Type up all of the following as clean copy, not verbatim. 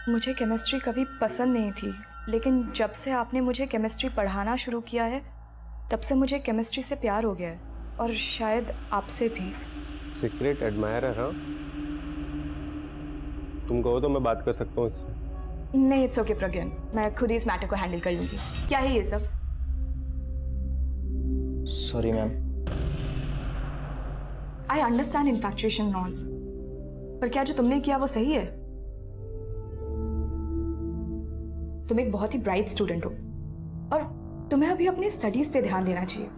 मुझे केमिस्ट्री कभी पसंद नहीं थी, लेकिन जब से आपने मुझे केमिस्ट्री पढ़ाना शुरू किया है तब से मुझे केमिस्ट्री से प्यार हो गया है, और शायद आपसे भी। Secret admirer? हाँ, तुम कहो तो मैं बात कर सकता हूँ इससे। नहीं, इट्स ओके प्रज्ञान, मैं खुद ही इस मैटर को हैंडल कर लूंगी। क्या है ये सब? Sorry ma'am. I understand इन्फैक्चुएशन and all, पर क्या जो तुमने किया वो सही है? तुम एक बहुत ही ब्राइट स्टूडेंट हो और तुम्हें अभी अपनी स्टडीज पे ध्यान देना चाहिए।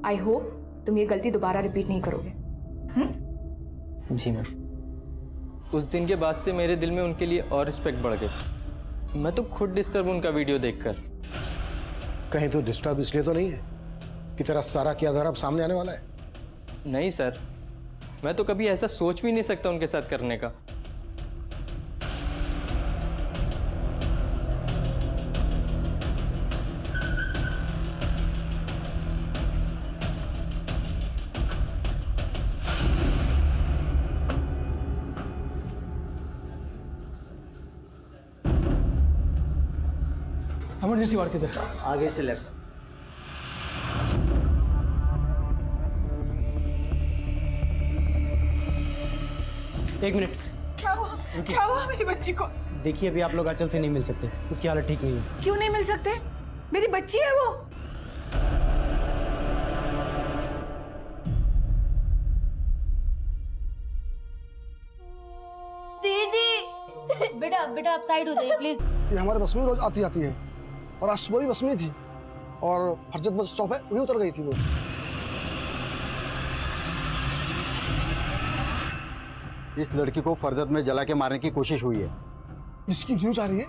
आई होप तुम ये गलती दोबारा रिपीट नहीं करोगे। जी मैम। उस दिन के बाद से मेरे दिल में उनके लिए और रिस्पेक्ट बढ़ गई। मैं तो खुद डिस्टर्ब उनका वीडियो देखकर। कहीं तो डिस्टर्ब इसलिए तो नहीं है कि तेरा सारा किया धरा अब सामने आने वाला है? नहीं सर, मैं तो कभी ऐसा सोच भी नहीं सकता उनके साथ करने का। इमरजेंसी वार्ड किधर? आगे से लेफ्ट। एक मिनट। क्या हुआ? क्या हुआ मेरी बच्ची को? देखिए अभी आप लोग आंचल से नहीं मिल सकते, उसकी हालत ठीक नहीं है। क्यों नहीं मिल सकते? मेरी बच्ची है वो। दीदी बेटा बेटा आप साइड हो जाइए प्लीज। ये हमारे बस में रोज आती जाती है, और आज सुबह भी बस में ही थी, और फरजत बस स्टॉप है वहीं उतर गई थी वो। इस लड़की को फरजत में जला के मारने की कोशिश हुई है। जिसकी न्यूज आ रही है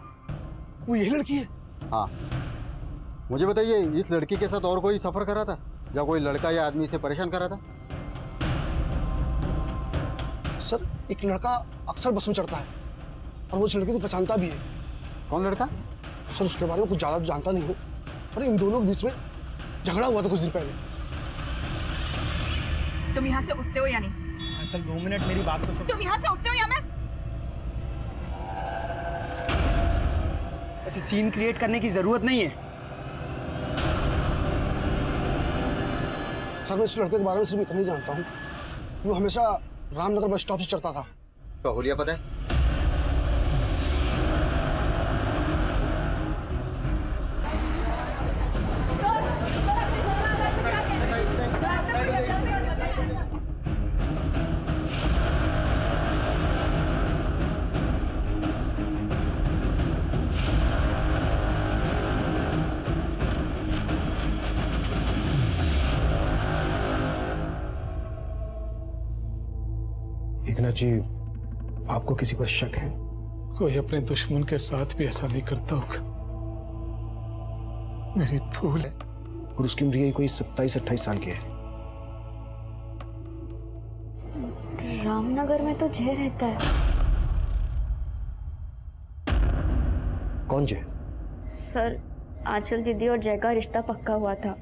वो यही लड़की है? हाँ, मुझे बताइए, इस लड़की के साथ और कोई सफर कर रहा था या कोई लड़का या आदमी इसे परेशान कर रहा था? सर, एक लड़का अक्सर बस में चढ़ता है और वो उस लड़के को पहचानता भी है। कौन लड़का? सर, उसके बारे में कुछ ज़्यादा जानता नहीं हूँ, पर इन दोनों के बीच में झगड़ा हुआ था कुछ दिन पहले। तुम यहाँ से उठते हो या नहीं? आंचल 2 मिनट मेरी बात तो सुन। तुम यहाँ से उठते हो या मैं? ऐसे सीन क्रिएट करने की जरूरत नहीं है। सर, मैं इस लड़के के बारे में सिर्फ इतना ही जानता हूँ, वो हमेशा रामनगर बस स्टॉप से चढ़ता था। तो हुलिया पता है? एकनाथ जी, आपको किसी पर शक है? कोई अपने दुश्मन के साथ भी ऐसा नहीं करता होगा। मेरी भूल है। और उसकी उम्र यही कोई 27-28 साल की है। रामनगर में तो जय रहता है। कौन जय? सर, आंचल दीदी और जय का रिश्ता पक्का हुआ था।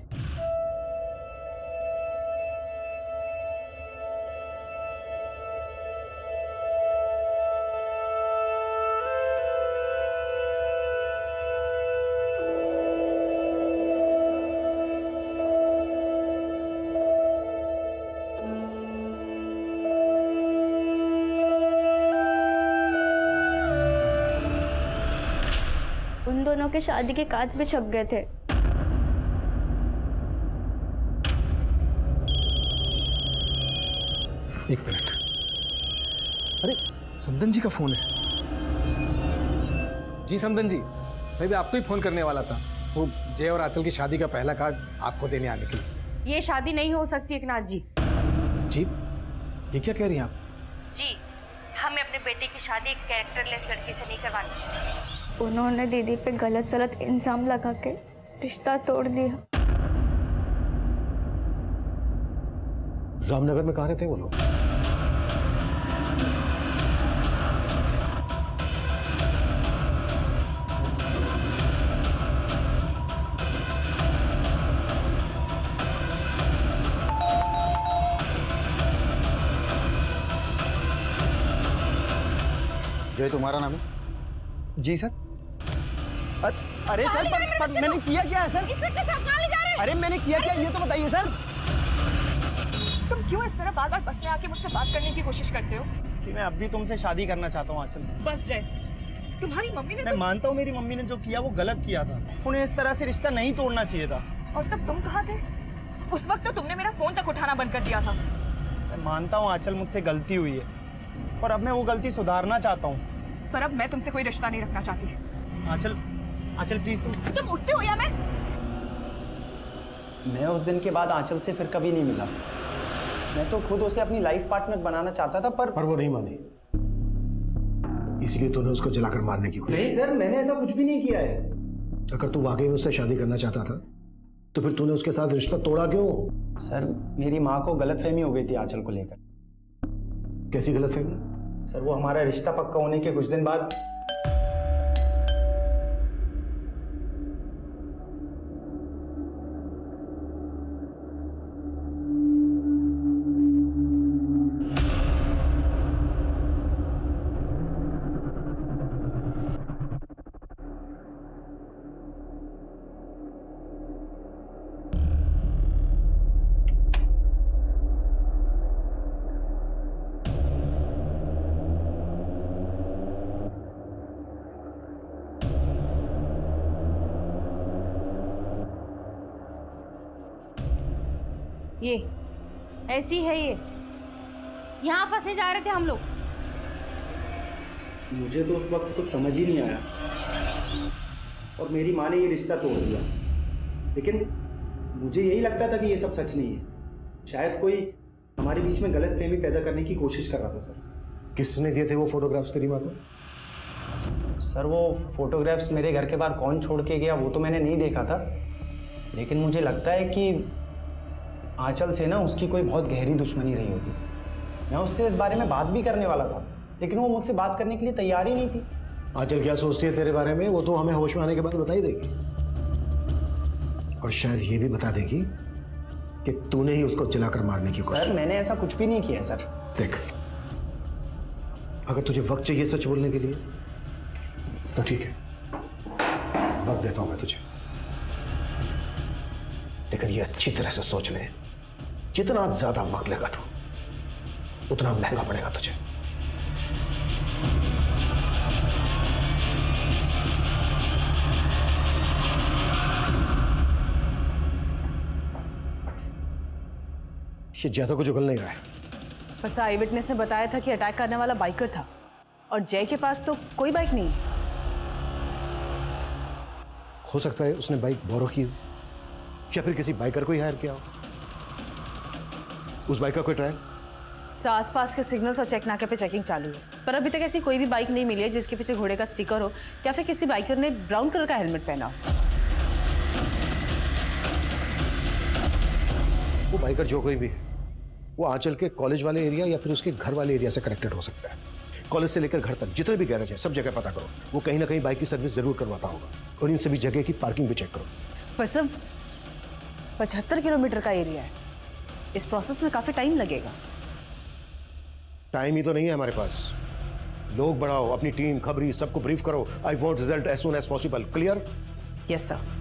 उन दोनों के शादी के कार्ड्स भी छप गए थे। एक मिनट। अरे समदन जी का फोन है। जी समदन जी, मैं भी आपको ही फोन करने वाला था। वो जय और आंचल की शादी का पहला कार्ड आपको देने आने के लिए। ये शादी नहीं हो सकती एकनाथ जी। जी, ये क्या कह रही हैं आप? जी, हमें अपने बेटे की शादी एक कैरेक्टरलेस लड़की से नहीं करवानी। उन्होंने दीदी पे गलत सलत इल्जाम लगा के रिश्ता तोड़ दिया। रामनगर में कहाँ रहते हैं वो लोग? जय तुम्हारा नाम है? जी सर। अरे सर पर मैंने किया क्या है सर? अरे मैंने किया क्या ये तो बताइए सर। तुम क्यों इस तरह बार बार बस में आके मुझसे बात करने की कोशिश करते हो? कि मैं अब भी तुमसे शादी करना चाहता हूँ आंचल। बस जय, तुम्हारी मम्मी ने मैं मानता हूँ मेरी मम्मी ने जो किया वो गलत किया था, उन्हें इस तरह से रिश्ता नहीं तोड़ना चाहिए था। और तब तुम कहाँ थे? उस वक्त तो तुमने मेरा फोन तक उठाना बंद कर दिया था। मैं मानता हूँ आंचल मुझसे गलती हुई है और अब मैं वो गलती सुधारना चाहता हूँ। पर अब मैं तुमसे कोई रिश्ता नहीं रखना चाहती। आंचल आंचल प्लीज तुम उठते हो या मैं उस दिन के बाद आंचल से फिर कभी नहीं मिला। मैं तो खुद उसे अपनी लाइफ पार्टनर बनाना चाहता था पर वो नहीं मानी, इसीलिए तूने उसको जलाकर मारने की कोशिश। नहीं सर, मैंने ऐसा कुछ भी नहीं किया है। अगर तू वाकई में उससे शादी करना चाहता था तो फिर तूने उसके साथ रिश्ता तोड़ा क्यों? सर मेरी माँ को गलतफहमी हो गई थी आंचल को लेकर। कैसी गलतफहमी? सर वो हमारा रिश्ता पक्का होने के कुछ दिन बाद ये ऐसी है, ये यहाँ फंसने जा रहे थे हम लोग। मुझे तो उस वक्त कुछ समझ ही नहीं आया और मेरी माँ ने ये रिश्ता तोड़ दिया। लेकिन मुझे यही लगता था कि ये सब सच नहीं है। शायद कोई हमारे बीच में गलतफहमी पैदा करने की कोशिश कर रहा था। सर किसने दिए थे वो फोटोग्राफ्स तेरी माँ को? सर वो फोटोग्राफ्स मेरे घर के बाहर कौन छोड़ के गया वो तो मैंने नहीं देखा था, लेकिन मुझे लगता है कि आंचल से ना उसकी कोई बहुत गहरी दुश्मनी रही होगी। मैं उससे इस बारे में बात भी करने वाला था, लेकिन वो मुझसे बात करने के लिए तैयार ही नहीं थी। आंचल क्या सोचती है तेरे बारे में वो तो हमें होश में आने के बाद बता ही देगी, और शायद ये भी बता देगी कि तूने ही उसको जलाकर मारने की कोशिश। सर मैंने ऐसा कुछ भी नहीं किया है। सर देख, अगर तुझे वक्त चाहिए सच बोलने के लिए तो ठीक है, वक्त देता हूं मैं तुझे, लेकिन ये अच्छी तरह से सोच ले, जितना ज्यादा वक्त लेगा तू उतना महंगा पड़ेगा तुझे। ये ज्यादा कुछ उगल नहीं रहा है। बस आई विटनेस ने बताया था कि अटैक करने वाला बाइकर था और जय के पास तो कोई बाइक नहीं। हो सकता है उसने बाइक बोरो की हो या फिर किसी बाइकर को ही हायर किया हो। उस बाइक का कोई ट्रायल? आसपास के सिग्नल्स और चेक नाके पे चेकिंग चालू है, पर अभी तक ऐसी कोई भी बाइक नहीं मिली है जिसके पीछे घोड़े का स्टिकर हो या फिर किसी बाइकर ने ब्राउन कलर का हेलमेट पहना हो। वो बाइकर जो कोई भी है वो आंचल के कॉलेज वाले एरिया या फिर उसके घर वाले एरिया से कनेक्टेड हो सकता है। कॉलेज से लेकर घर तक जितने भी गैरेज है सब जगह पता करो, वो कहीं ना कहीं बाइक की सर्विस जरूर करवाता होगा, और इन सभी जगह की पार्किंग भी चेक करो। बस 75 किलोमीटर का एरिया है, इस प्रोसेस में काफी टाइम लगेगा। टाइम ही तो नहीं है हमारे पास। लोग बढ़ाओ, अपनी टीम खबरी सबको ब्रीफ करो। I want result as soon as possible. Clear? Yes sir.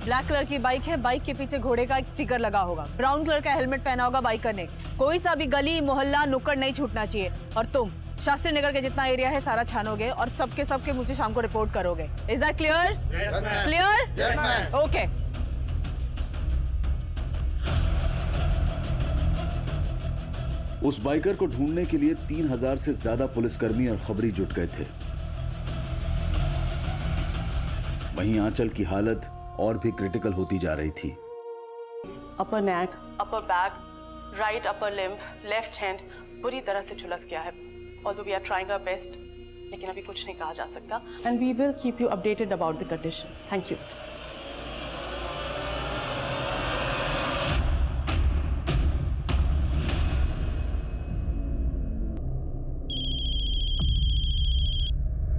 Black colour की बाइक है, बाइक के पीछे घोड़े का एक स्टिकर लगा होगा, ब्राउन कलर का हेलमेट पहना होगा बाइकर ने। कोई सा भी गली मोहल्ला नुक्कड़ नहीं छूटना चाहिए, और तुम शास्त्री नगर के जितना एरिया है सारा छानोगे और सबके मुझे शाम को रिपोर्ट करोगे। Is that clear? Clear? Okay. उस बाइकर को ढूंढने के लिए 3000 से ज्यादा पुलिसकर्मी और खबरी जुट गए थे। वहीं आंचल की हालत और भी क्रिटिकल होती जा रही थी। Upper neck, upper back, right upper limb, left hand बुरी तरह से झुलस गया है। Although we are trying our best, लेकिन अभी कुछ नहीं कहा जा सकता। And we will keep you updated about the condition. Thank you.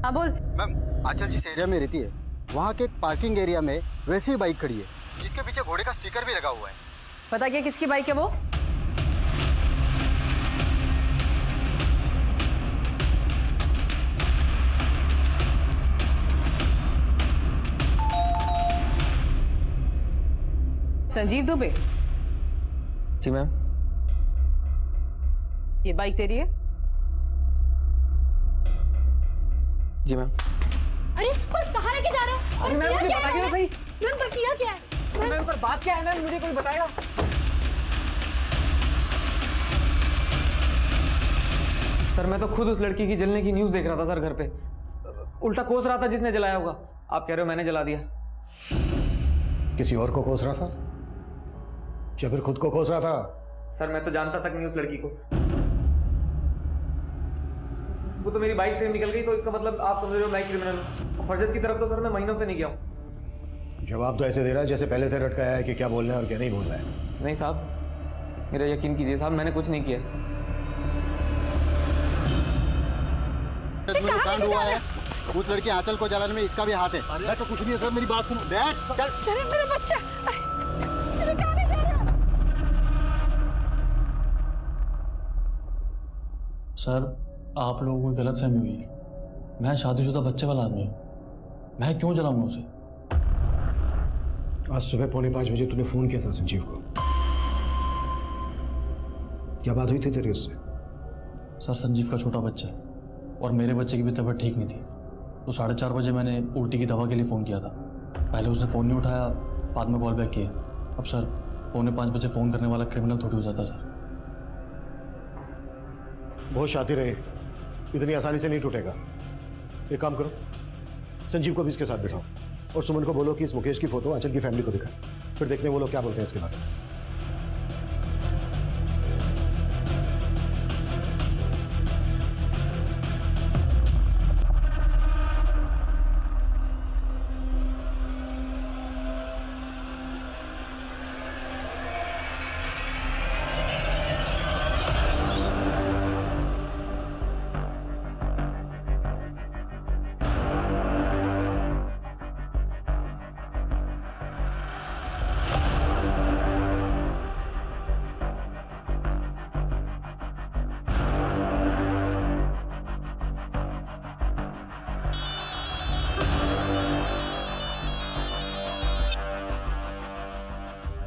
हाँ बोल। मैम, आंचल जिस एरिया में रहती है वहाँ के एक पार्किंग एरिया में वैसी ही बाइक खड़ी है जिसके पीछे घोड़े का स्टिकर भी लगा हुआ है। पता क्या किसकी बाइक है वो? संजीव दुबे, जी मैम। ये बाइक तेरी है? जी मैम। अरे पर कहाँ लेके जा रहे हो? अरे मैम मुझे बताइए तो सही। मैम पर किया क्या है? मैम पर बात क्या है मैम, मुझे कोई बताएगा? सर मैं तो खुद उस लड़की की जलने की न्यूज़ देख रहा था सर घर पे। उल्टा कोस रहा था जिसने जलाया होगा। आप कह रहे हो मैंने जला दिया? किसी और को कोस रहा था या फिर खुद को कोस रहा था? सर मैं तो जानता तक नहीं उस लड़की को। वो तो मेरी बाइक से निकल गई, तो इसका मतलब आप समझ रहे हो मैं क्रिमिनल हूँ। फरजत की तरफ तो सर मैं महीनों से नहीं गया हूँ। जवाब तो ऐसे दे रहा है जैसे पहले से रटकाया है कि क्या बोलना है और क्या नहीं बोलना है। नहीं साहब, मेरा यकीन कीजिए साहब, मैंने कुछ नहीं किया। कांड हुआ है, उस लड़की आंचल को जलाने में इसका भी हाथ है। अरे तो कुछ नहीं है सर, मेरी बात सुनो। अरे मेरा बच्चा, अरे कहाँ ले जा रहे हो? सर आप लोगों को गलतफहमी हुई है। मैं शादीशुदा बच्चे वाला आदमी हूँ, मैं क्यों जलाऊंगा उसे? आज सुबह 4:45 बजे तूने फोन किया था संजीव को। क्या बात हुई थी तेरी उससे? सर संजीव का छोटा बच्चा है और मेरे बच्चे की भी तबीयत ठीक नहीं थी, तो 4:30 बजे मैंने उल्टी की दवा के लिए फ़ोन किया था। पहले उसने फ़ोन नहीं उठाया, बाद में कॉल बैक किया। अब सर 4:45 बजे फ़ोन करने वाला क्रिमिनल थोड़ी हो जाता सर। बहुत शातिर रहे, इतनी आसानी से नहीं टूटेगा। एक काम करो, संजीव को भी इसके साथ बिठाओ और सुमन को बोलो कि इस मुकेश की फोटो आंचल की फैमिली को दिखाए, फिर देखते हैं वो लोग क्या बोलते हैं इसके बारे में।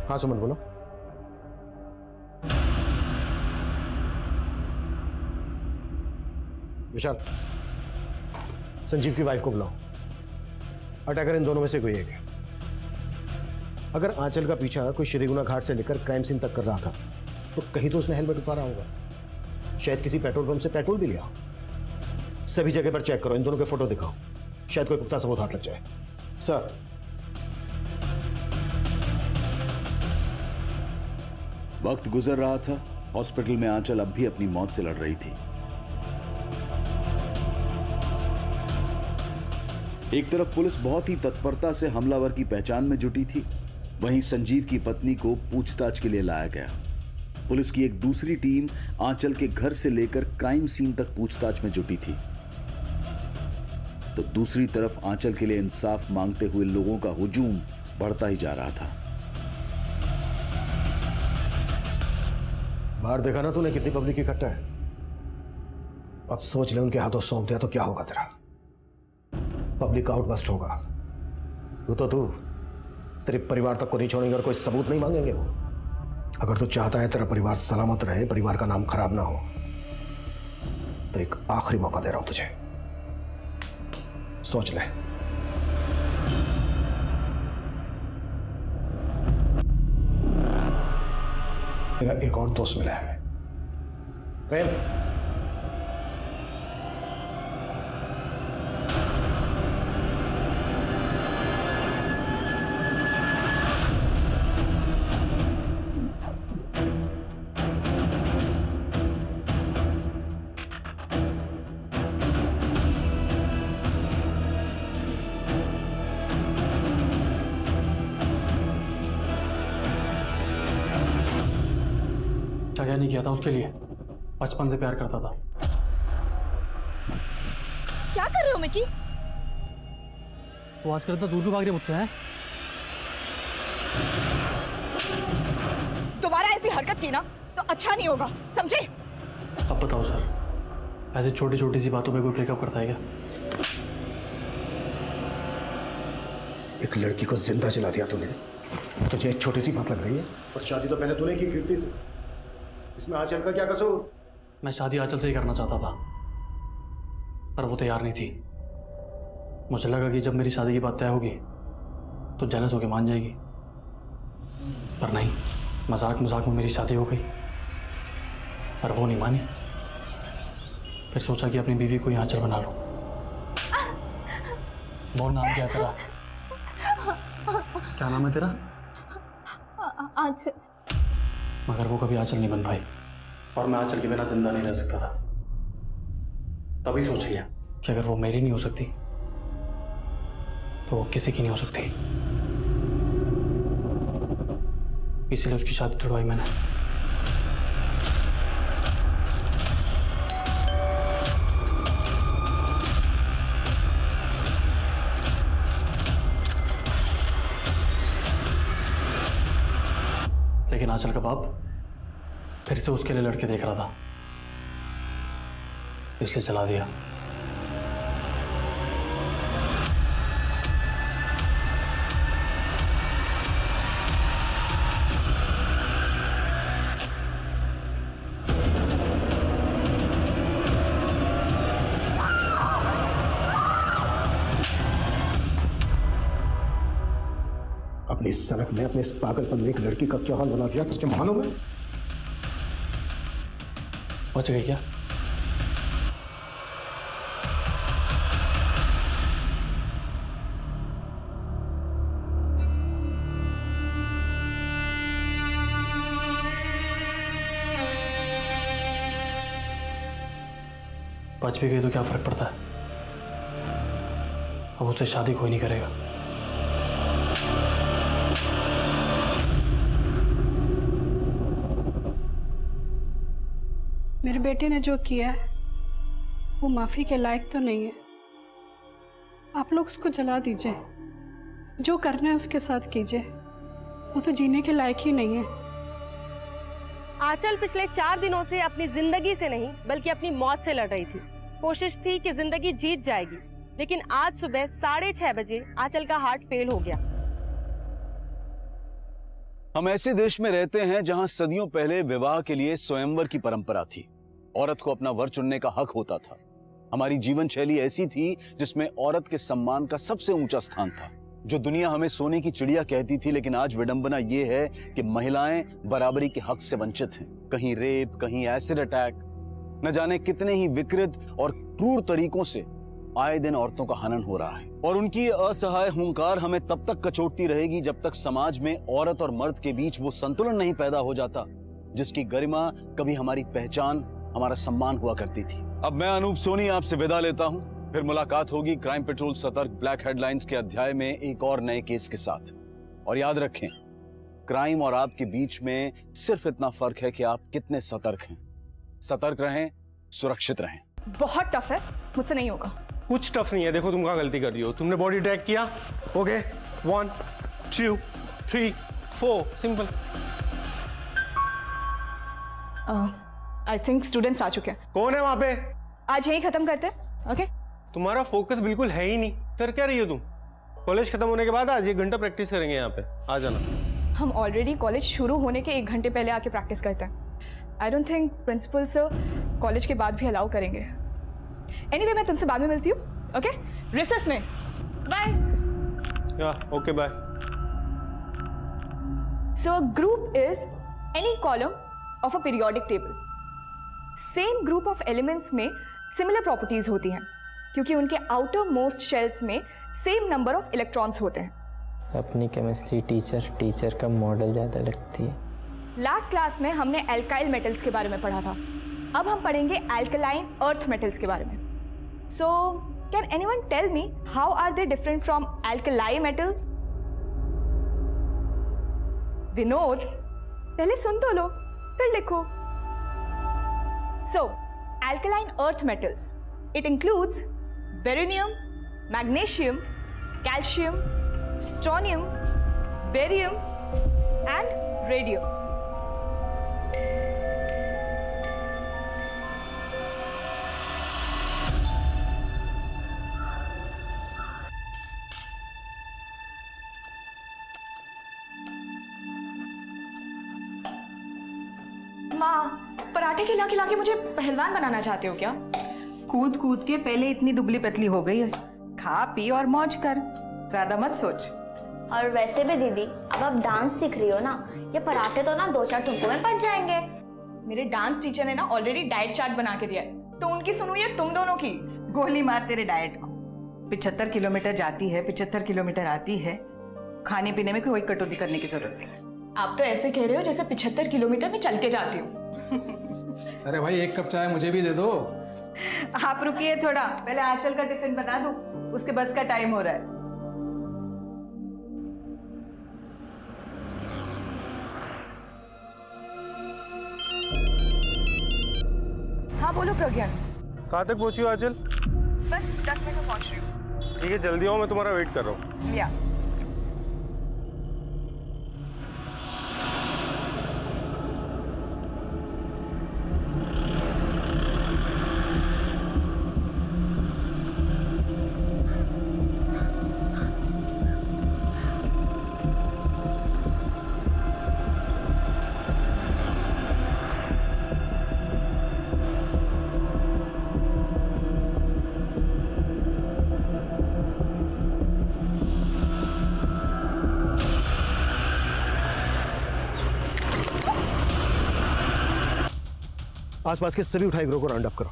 हाँ सुमन बोलो। विशाल, संजीव की वाइफ को बुलाओ। अटैकर इन दोनों में से कोई एक है। अगर आंचल का पीछा कोई श्रीगुना घाट से लेकर क्राइम सीन तक कर रहा था तो कहीं तो उसने हेलमेट उतारा होगा। शायद किसी पेट्रोल पंप से पेट्रोल भी लिया हो। सभी जगह पर चेक करो, इन दोनों के फोटो दिखाओ, शायद कोई पुख्ता सबूत हाथ लग जाए। सर वक्त गुजर रहा था। हॉस्पिटल में आंचल अब भी अपनी मौत से लड़ रही थी। एक तरफ पुलिस बहुत ही तत्परता से हमलावर की पहचान में जुटी थी, वहीं संजीव की पत्नी को पूछताछ के लिए लाया गया। पुलिस की एक दूसरी टीम आंचल के घर से लेकर क्राइम सीन तक पूछताछ में जुटी थी, तो दूसरी तरफ आंचल के लिए इंसाफ मांगते हुए लोगों का हुजूम बढ़ता ही जा रहा था। बाहर देखा ना तूने कितनी पब्लिक इकट्ठा है। अब सोच ले उनके हाथों सौंप दिया तो क्या होगा तेरा। पब्लिक आउटबस्ट होगा। तू तेरे परिवार तक को नहीं छोड़ेंगे और कोई सबूत नहीं मांगेंगे वो। अगर तू चाहता है तेरा परिवार सलामत रहे, परिवार का नाम खराब ना हो, तो एक आखिरी मौका दे रहा हूं तुझे, सोच ले। मेरा एक और दोस्त मिला है, प्रेम। क्या नहीं किया था उसके लिए, बचपन से प्यार करता था। क्या कर रहे हो मिकी? वो आजकल इतना दूर क्यों भाग रही है मुझसे? हैं दोबारा ऐसी हरकत की ना तो अच्छा नहीं होगा, समझे? अब बताओ सर, ऐसी छोटी छोटी सी बातों पे कोई ब्रेकअप करता है क्या? एक लड़की को जिंदा जला दिया तूने, तुझे एक छोटी सी बात लग रही है, और शादी तो पहले तूने की कीर्ति से। इसमें आंचल का क्या कसूर? मैं शादी आंचल से ही करना चाहता था, पर वो तैयार नहीं थी। मुझे लगा कि जब मेरी शादी की बात तय होगी तो जेलस होके मान जाएगी, पर नहीं, मजाक मजाक में मेरी शादी हो गई। पर वो नहीं मानी। फिर सोचा कि अपनी बीवी को ही आंचल बना लूं। बोल, नाम क्या है तेरा? क्या नाम है तेरा? आंचल। मगर वो कभी आंचल नहीं बन पाई, और मैं आंचल के बिना जिंदा नहीं रह सकता था। तभी सोच लिया कि अगर वो मेरी नहीं हो सकती तो वो किसी की नहीं हो सकती। इसलिए उसकी शादी तुड़वाई मैंने। लेकिन आंचल का बाप फिर से उसके लिए लड़के देख रहा था, इसलिए चला दिया। अपनी सनक में, अपने इस पागलपन में एक लड़की का क्या हाल बना दिया, तुझे मालूम है? बच गई क्या? बच भी गई तो क्या फर्क पड़ता है? अब उससे शादी कोई नहीं करेगा। मेरे बेटे ने जो किया है वो माफ़ी के लायक तो नहीं है। आप लोग उसको जला दीजिए, जो करना है उसके साथ कीजिए, वो तो जीने के लायक ही नहीं है। आंचल पिछले 4 दिनों से अपनी जिंदगी से नहीं बल्कि अपनी मौत से लड़ रही थी। कोशिश थी कि जिंदगी जीत जाएगी, लेकिन आज सुबह 6:30 बजे आंचल का हार्ट फेल हो गया। हम ऐसे देश में रहते हैं जहां सदियों पहले विवाह के लिए स्वयंवर की परंपरा थी। औरत को अपना वर चुनने का हक होता था। हमारी जीवन शैली ऐसी थी जिसमें औरत के सम्मान का सबसे ऊंचा स्थान था, जो दुनिया हमें सोने की चिड़िया कहती थी। लेकिन आज विडंबना यह है कि महिलाएं बराबरी के हक से वंचित हैं। कहीं रेप, कहीं एसिड अटैक, न जाने कितने ही विकृत और क्रूर तरीकों से आए दिन औरतों का हनन हो रहा है। और उनकी असहाय हुंकार हमें तब तक कचोटती रहेगी जब तक समाज में औरत और मर्द के बीच वो संतुलन नहीं पैदा हो जाता जिसकी गरिमा कभी हमारी पहचान, हमारा सम्मान हुआ करती थी। अब मैं अनूप सोनी आपसे विदा लेता हूं। फिर मुलाकात होगी क्राइम पेट्रोल सतर्क ब्लैक हेडलाइंस के अध्याय में एक और नए केस के साथ। और याद रखें, क्राइम और आपके बीच में सिर्फ इतना फर्क है कि आप कितने सतर्क हैं। सतर्क रहें, सुरक्षित रहें। बहुत टफ है, मुझसे नहीं होगा। कुछ टफ नहीं है। देखो तुम कहाँ गलती कर रही हो। तुमने बॉडी ट्रैक किया, okay, 1 2 3 4, simple. I think students आ चुके हैं। कौन है वहां पे? आज यही खत्म करते हैं, ओके? तुम्हारा फोकस बिल्कुल है ही नहीं। कर क्या रही हो तुम? कॉलेज खत्म होने के बाद आज 1 घंटा प्रैक्टिस करेंगे यहाँ पे, आ जाना। हम ऑलरेडी कॉलेज शुरू होने के 1 घंटे पहले आके प्रैक्टिस करते हैं। I don't think principal sir college के बाद भी अलाउ करेंगे। एनीवे, मैं तुमसे बाद में मिलती हूँ, ओके? रिसेस में। बाय। या okay, bye. So a group is any column of a periodic table. Same group of elements में सिमिलर प्रॉपर्टीज होती हैं क्योंकि उनके आउटर मोस्ट शेल्स में सेम नंबर ऑफ इलेक्ट्रॉन्स होते हैं। अपनी केमिस्ट्री टीचर का मॉडल ज़्यादा लगती है। लास्ट क्लास में हमने एल्काइल मेटल्स के बारे में पढ़ा था। अब हम पढ़ेंगे एल्कलाइन अर्थ मेटल्स के बारे में। So can anyone tell me how are they different from alkali metals? Vinod, पहले सुन तो लो फिर लिखो। So, alkaline earth metals. It includes beryllium, magnesium, calcium, strontium, barium, and radium. माँ, पराठे खिला खिला के मुझे पहलवान बनाना चाहते हो क्या? कूद कूद के पहले इतनी दुबली पतली हो गई है, खा पी और मौज कर, ज्यादा मत सोच। और वैसे भी दीदी, अब आप डांस सीख रही हो ना, ये पराठे तो ना 2-4 टुकड़ों में पच जाएंगे। मेरे डांस टीचर ने ना ऑलरेडी डाइट चार्ट बना के दिया है, तो उनकी सुनो या तुम दोनों की? गोली मार तेरे डाइट को। 75 किलोमीटर जाती है, 75 किलोमीटर आती है, खाने पीने में कोई कटौती करने की जरूरत नहीं। आप तो ऐसे कह रहे हो जैसे 75 किलोमीटर में चल के जाती हूँ। अरे भाई, एक कप चाय मुझे भी दे दो। आप रुकिए थोड़ा, पहले आंचल का टिफिन बना दूं, उसके बस का टाइम हो रहा है। हाँ बोलो प्रज्ञान। कहाँ तक पहुंची हो आंचल? बस 10 मिनट में पहुंच रही हूँ। ठीक है, जल्दी आओ, मैं तुम्हारा वेट कर रहा हूँ। या आसपास के सभी उठाई गिरोह को राउंड अप करो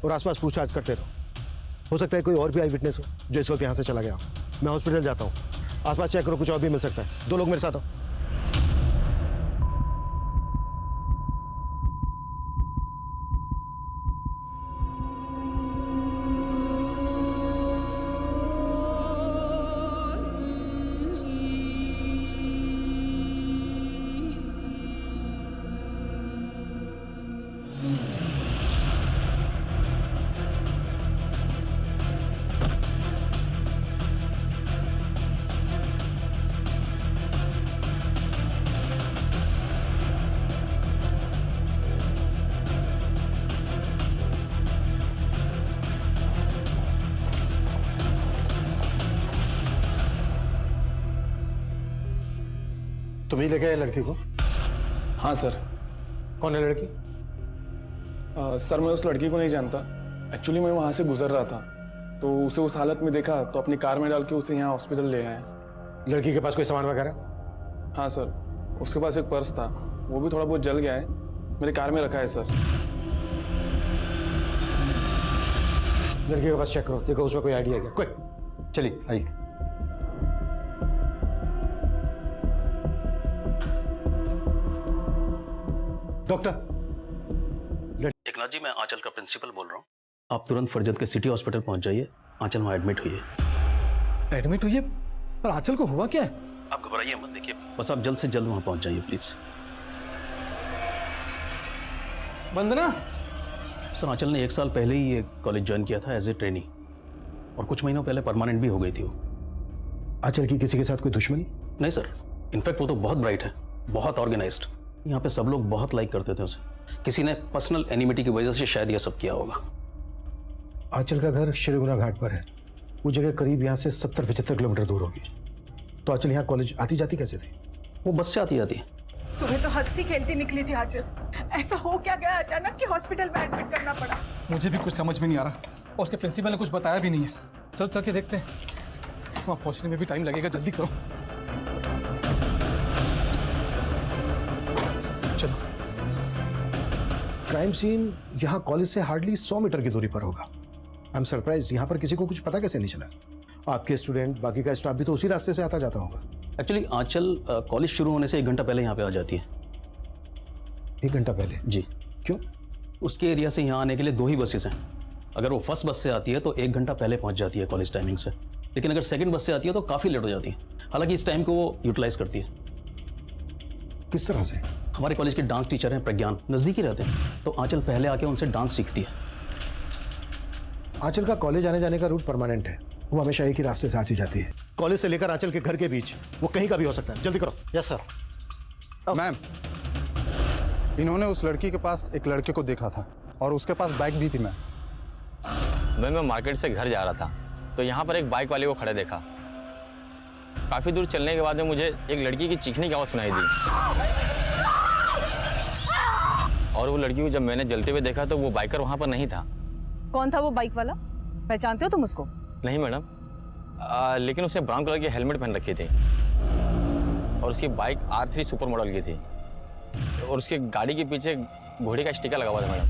और आसपास पूछताछ करते रहो। हो सकता है कोई और भी आई विटनेस हो जो इस वक्त यहाँ से चला गया हो। मैं हॉस्पिटल जाता हूँ, आसपास चेक करो, कुछ और भी मिल सकता है। 2 लोग मेरे साथ आओ। तुम ही लेके आए लड़की को? हाँ सर। कौन है लड़की? सर मैं उस लड़की को नहीं जानता। एक्चुअली मैं वहाँ से गुजर रहा था, तो उसे उस हालत में देखा तो अपनी कार में डाल के उसे यहाँ हॉस्पिटल ले आए। लड़की के पास कोई सामान वगैरह? हाँ सर, उसके पास एक पर्स था, वो भी थोड़ा बहुत जल गया है, मेरे कार में रखा है सर। लड़की के पास चेक करो, देखो उसमें कोई आइडिया क्या। क्विक, चलिए आइए। डॉक्टर। एकनाथ जी, मैं आंचल का प्रिंसिपल बोल रहा हूँ। आप तुरंत फरजत के सिटी हॉस्पिटल पहुंच जाइए। आंचल वहाँ एडमिट हुई है। एडमिट हुई है? पर आंचल को हुआ क्या है? आप घबराइए मत, देखिए बस आप जल्द से जल्द वहाँ पहुंच जाइए प्लीज। वंदना? सर, आंचल ने 1 साल पहले ही ये कॉलेज ज्वाइन किया था एज ए ट्रेनी, और कुछ महीनों पहले परमानेंट भी हो गई थी वो। आंचल की किसी के साथ कोई दुश्मनी? नहीं सर, इनफैक्ट वो तो बहुत ब्राइट है, बहुत ऑर्गेनाइज्ड। यहाँ पे सब लोग बहुत लाइक करते थे उसे। किसी ने पर्सनल एनिमिटी की वजह से शायद यह सब किया होगा। आंचल का घर श्रीगुना घाट पर है, वो जगह करीब यहाँ से 70-75 किलोमीटर दूर होगी। तो आंचल यहाँ कॉलेज आती जाती कैसे थी? वो बस से आती जाती। सुबह तो हंसती खेलती निकली थी आंचल, ऐसा हो क्या गया अचानक कि हॉस्पिटल में एडमिट करना पड़ा? मुझे भी कुछ समझ में नहीं आ रहा, और उसके प्रिंसिपल ने कुछ बताया भी नहीं है। चलो चल के देखते हैं, वहाँ पहुँचने में भी टाइम लगेगा, जल्दी करो। चलो। क्राइम सीन यहाँ कॉलेज से हार्डली 100 मीटर की दूरी पर होगा। आई एम सरप्राइज्ड, यहाँ पर किसी को कुछ पता कैसे नहीं चला? आपके स्टूडेंट, बाकी का स्टाफ भी तो उसी रास्ते से आता जाता होगा। एक्चुअली आंचल कॉलेज शुरू होने से 1 घंटा पहले यहाँ पे आ जाती है। 1 घंटा पहले? जी। क्यों? उसके एरिया से यहाँ आने के लिए 2 ही बसेस हैं। अगर वो फर्स्ट बस से आती है तो 1 घंटा पहले पहुँच जाती है कॉलेज टाइमिंग से, लेकिन अगर सेकंड बस से आती है तो काफ़ी लेट हो जाती है। हालांकि इस टाइम को वो यूटिलाइज करती है। किस तरह से? हमारे कॉलेज के डांस टीचर हैं प्रज्ञान, नज़दीक ही रहते हैं, तो आंचल पहले आके उनसे डांस सीखती है। आंचल का कॉलेज आने जाने का रूट परमानेंट है, वो हमेशा एक ही रास्ते से आती जाती है। कॉलेज से लेकर आंचल के घर के बीच वो कहीं का भी हो सकता है। जल्दी करो। Yes sir. मैम, इन्होंने उस लड़की के पास एक लड़के को देखा था और उसके पास बाइक भी थी। मैं मार्केट से घर जा रहा था तो यहाँ पर एक बाइक वाले को खड़े देखा। काफ़ी दूर चलने के बाद में मुझे एक लड़की की चीखने की आवाज़ सुनाई दी। और वो लड़की को जब मैंने जलते हुए देखा तो वो बाइकर वहाँ पर नहीं था। कौन था वो बाइक वाला? पहचानते हो तुम उसको? नहीं मैडम, लेकिन उसने ब्राउन कलर की हेलमेट पहन रखी थी और उसकी बाइक R3 सुपर मॉडल की थी और उसकी गाड़ी के पीछे घोड़े का स्टिकर लगा हुआ था मैडम।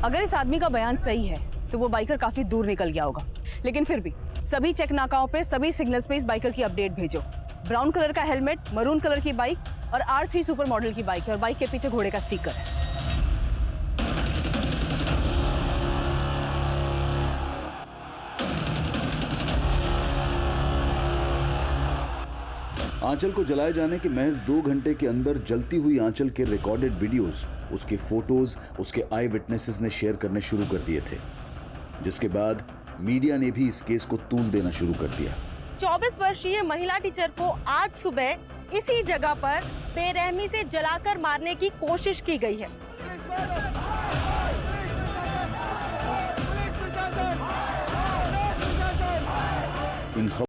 अगर इस आदमी का बयान सही है तो वो बाइकर काफी दूर निकल गया होगा, लेकिन फिर भी सभी चेक नाकाओं पे, सभी सिग्नल्स पे इस बाइकर की अपडेट भेजो। ब्राउन कलर का हेलमेट, मरून कलर की बाइक और R3 सुपर मॉडल की बाइक है और बाइक के पीछे घोड़े का स्टिकर है। आंचल को जलाए जाने के महज 2 घंटे के अंदर जलती हुई आंचल के रिकॉर्डेड वीडियोस, उसके फोटोज, उसके आई विटनेसेस ने शेयर करने शुरू कर दिए थे, जिसके बाद मीडिया ने भी इस केस को तूल देना शुरू कर दिया। 24 वर्षीय महिला टीचर को आज सुबह इसी जगह पर बेरहमी से जलाकर मारने की कोशिश की गई है। इन